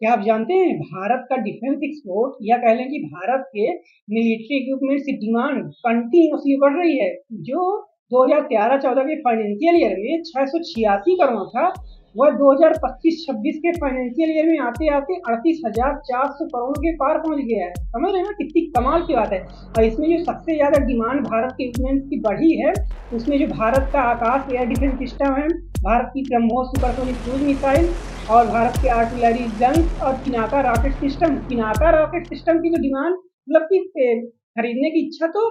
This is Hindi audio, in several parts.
क्या आप जानते हैं भारत का डिफेंस एक्सपोर्ट या कह लें कि भारत के मिलिट्री इक्विपमेंट्स की डिमांड कंटिन्यूसली बढ़ रही है। जो 2013-14 के फाइनेंशियल ईयर में 686 करोड़ था, वह 2025-26 के फाइनेंशियल ईयर में आते आते 38,400 करोड़ के पार पहुंच गया है। समझ रहे हैं ना कितनी कमाल की बात है। और इसमें जो सबसे ज्यादा डिमांड भारत के इक्विपमेंट्स की बढ़ी है, उसमें जो भारत का आकाश एयर डिफेंस सिस्टम है, भारत की ब्रह्मोस सुपरसोनिक क्रूज मिसाइल और भारत के आर्टिलरी गन्स और पिनाका रॉकेट सिस्टम की जो डिमांड मतलब कि खरीदने की इच्छा तो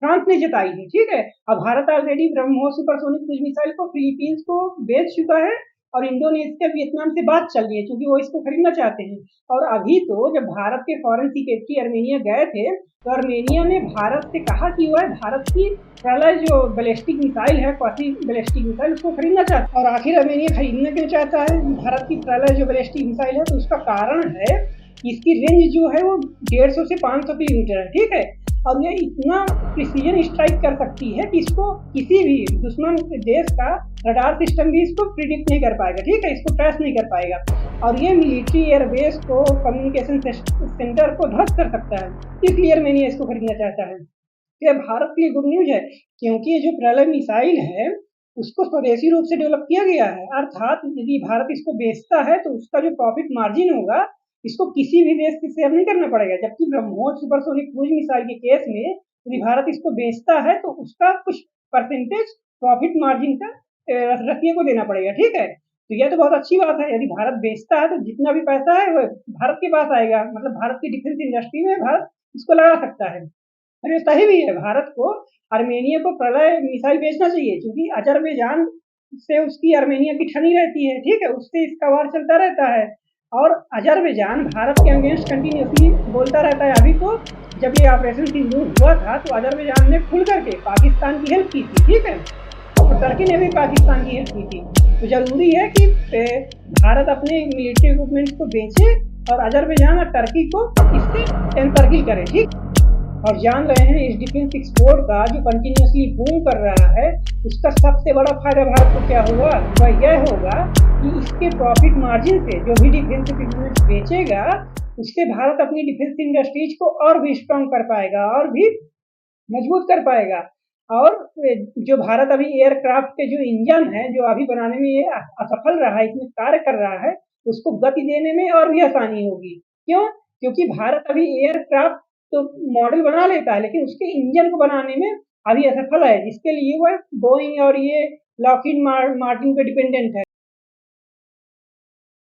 फ्रांस ने जताई है। ठीक है। अब Bharat already BrahMos supersonic cruise missile को फिलीपींस को बेच चुका है और इंडोनेशिया वियतनाम से बात चल रही है क्योंकि वो इसको खरीदना चाहते हैं। और अभी तो जब भारत के फॉरेन सेक्रेटरी आर्मेनिया गए थे, तो आर्मेनिया ने भारत से कहा कि वह भारत की पहला जो बैलिस्टिक मिसाइल है, क्वासी बैलिस्टिक मिसाइल, उसको खरीदना चाहता है। और आखिर आर्मेनिया खरीदना क्यों चाहता है भारत की पहला जो बैलिस्टिक मिसाइल है? तो उसका कारण है कि इसकी रेंज जो है वो 150 से 500 किलोमीटर है। ठीक है। और ये इतना प्रिसीजन स्ट्राइक कर सकती है कि इसको किसी भी दुश्मन देश का रडार सिस्टम भी इसको प्रिडिक्ट नहीं कर पाएगा। ठीक है, इसको ट्रेस नहीं कर पाएगा। और ये मिलिट्री एयरबेस को, कम्युनिकेशन सेंटर को ध्वस्त कर सकता है। इसलिए आर्मेनिया इसको खरीदना चाहता है। ये भारत के लिए गुड न्यूज है, क्योंकि ये जो प्रलय मिसाइल है उसको स्वदेशी रूप से डेवलप किया गया है। अर्थात यदि भारत इसको बेचता है तो उसका जो प्रॉफिट मार्जिन होगा, इसको किसी भी देश से शेयर नहीं करना पड़ेगा। जबकि ब्रह्मोस सुपरसोनिक क्रूज मिसाइल के केस में यदि भारत इसको बेचता है तो उसका कुछ परसेंटेज प्रॉफिट मार्जिन का रसिया को देना पड़ेगा। ठीक है। तो यह तो बहुत अच्छी बात है। यदि भारत बेचता है तो जितना भी पैसा है वह भारत के पास आएगा, मतलब भारत की डिफेंस इंडस्ट्री में भारत इसको लगा सकता है। अरे सही भी है, भारत को आर्मेनिया को प्रलय मिसाइल बेचना चाहिए, क्योंकि अजरबैजान से उसकी आर्मेनिया की ठनी रहती है। ठीक है, उससे इसका वार चलता रहता है। और अजरबैजान भारत के अगेंस्ट कंटिन्यूसली बोलता रहता है। अभी तो जब ये ऑपरेशन सिंदूर हुआ था तो अजरबैजान ने खुल करके पाकिस्तान की हेल्प की थी। ठीक है। और टर्की ने भी पाकिस्तान की हेल्प की थी। तो जरूरी है कि भारत अपने मिलिट्री इक्विपमेंट्स को बेचे और अजरबैजान और टर्की को इससे एनतर्किल करे। ठीक। और जान रहे हैं इस डिफेंस एक्सपोर्ट का जो कंटिन्यूसली बूम कर रहा है, उसका सबसे बड़ा फायदा भारत को क्या होगा? वह यह होगा कि इसके प्रॉफिट मार्जिन से जो भी डिफेंस इक्विपमेंट्स बेचेगा, उससे भारत अपनी डिफेंस इंडस्ट्रीज को और भी स्ट्रॉन्ग कर पाएगा और भी मजबूत कर पाएगा। और जो भारत अभी एयरक्राफ्ट के जो इंजन है जो अभी बनाने में ये असफल रहा है, इसमें कार्य कर रहा है, उसको गति देने में और भी आसानी होगी। क्यों? क्योंकि भारत अभी एयरक्राफ्ट तो मॉडल बना लेता है, लेकिन उसके इंजन को बनाने में अभी असफल है, जिसके लिए वह बोइंग और ये लॉकहीड मार्टिन पे डिपेंडेंट है।